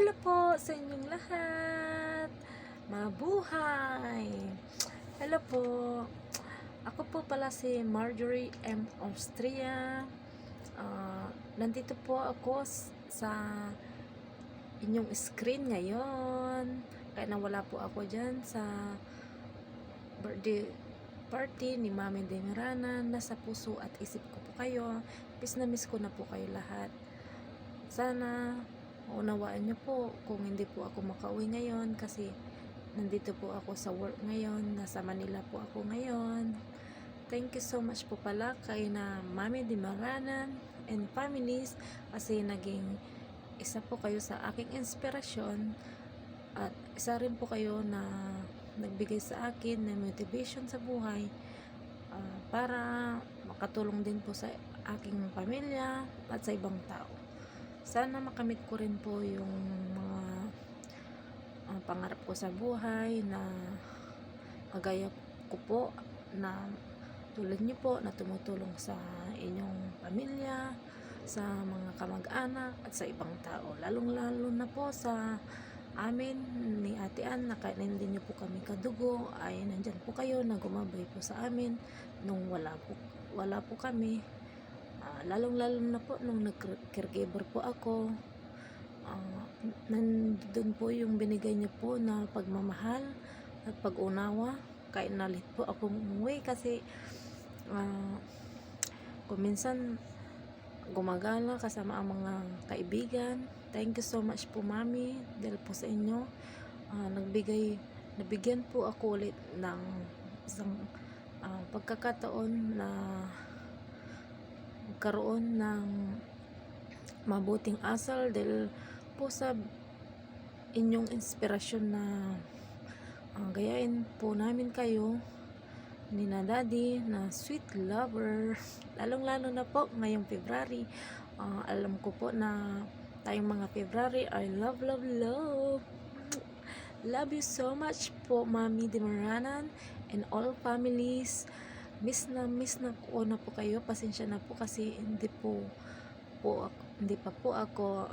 Hello po sa inyong lahat. Mabuhay! Hello po. Ako po pala si Marjorie M. Austria. Nandito po ako sa inyong screen ngayon. Kaya nawala po ako dyan sa birthday party ni Mami Demirana. Nasa puso at isip ko po kayo. Miss na miss ko na po kayo lahat. Sana unawaan nyo po kung hindi po ako makauwi ngayon kasi nandito po ako sa work ngayon, nasa Manila po ako ngayon. Thank you so much po pala kay na Mami Dimaranan and families kasi naging isa po kayo sa aking inspirasyon at isa rin po kayo na nagbigay sa akin ng motivation sa buhay para makatulong din po sa aking pamilya at sa ibang tao. Sana makamit ko rin po yung mga pangarap ko sa buhay na kagaya ko po na tulad niyo po na tumutulong sa inyong pamilya, sa mga kamag-anak at sa ibang tao. Lalong-lalo na po sa amin ni Ate Ann na kahit hindi niyo po kami kadugo ay nandyan po kayo na gumabay po sa amin nung wala po kami. Lalong-lalo na po nung nag-caregiver po ako, nandun po yung binigay niyo po na pagmamahal at pag-unawa kahit nalit po akong umuwi kasi kung minsan gumagala kasama ang mga kaibigan. Thank you so much po Mami dahil po sa inyo nabigyan po ako ulit ng isang pagkakataon na magkaroon ng mabuting asal dahil po sa inyong inspirasyon na gayain po namin kayo ni na Daddy na sweet lover. Lalong-lalo na po ngayong February. Alam ko po na tayong mga February ay love, love, love. Love you so much po Mami Dimaranan and all families. Miss na ko na po kayo. Pasensya na po kasi hindi pa po ako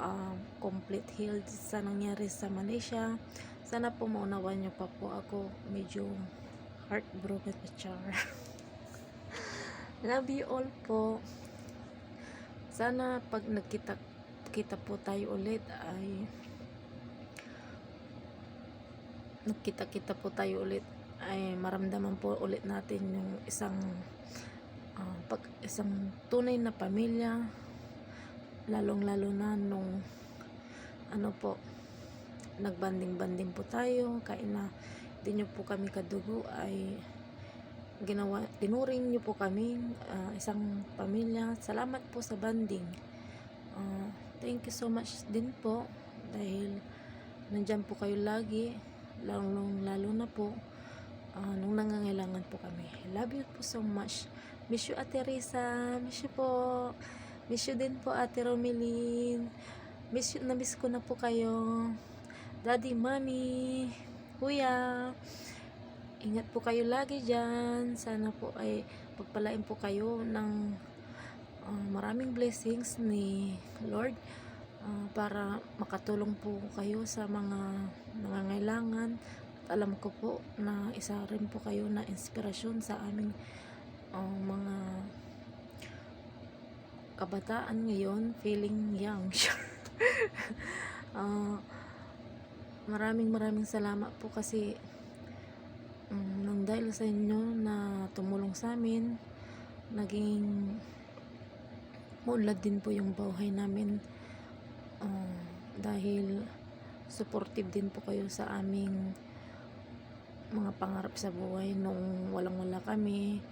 complete healed sa nangyari sa Malaysia. Sana po maunawan nyo pa po ako. Medyo heartbroken pa char. Love you all po. Sana pag nagkita po tayo ulit ay maramdaman po ulit natin yung isang tunay na pamilya, lalong-lalo na nung nagbanding-banding po tayo kahit na hindi nyo po kami kadugo ay tinuring nyo po kami isang pamilya. Salamat po sa banding. Thank you so much din po dahil nandyan po kayo lagi, lalo na po nung nangangailangan po kami. Love you po so much. Miss you Ate Risa, miss you po. Miss you din po Ate Romeline. Miss ko na po kayo. Daddy, Mommy, Kuya. Ingat po kayo lagi dyan. Sana po ay pagpalain po kayo ng maraming blessings ni Lord para makatulong po kayo sa mga nangangailangan. Alam ko po na isa rin po kayo na inspirasyon sa aming mga kabataan ngayon, feeling young. Maraming salamat po kasi nang dahil sa inyo na tumulong sa amin, naging maunlad din po yung buhay namin dahil supportive din po kayo sa aming mga pangarap sa buhay nung walang-wala kami.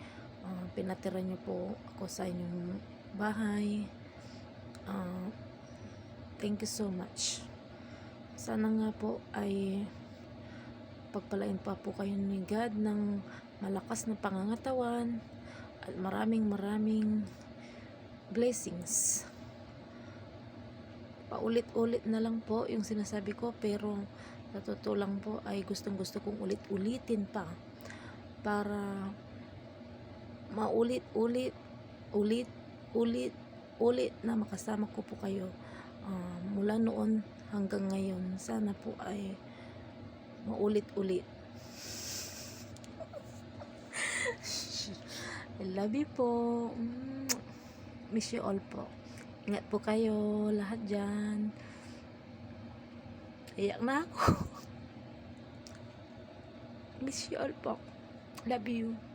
Pinatira nyo po ako sa inyong bahay. Thank you so much. Sana nga po ay pagpalain pa po kayo ni God ng malakas na pangangatawan at maraming blessings. Paulit-ulit na lang po yung sinasabi ko pero sa totoo lang po ay gustong-gusto kong ulit-ulitin pa para maulit-ulit na makasama ko po kayo Mula noon hanggang ngayon, sana po ay maulit-ulit. I love you po. Miss you all po. Ingat po kayo lahat dyan. Iyak na ako. Miss you all po. Love you.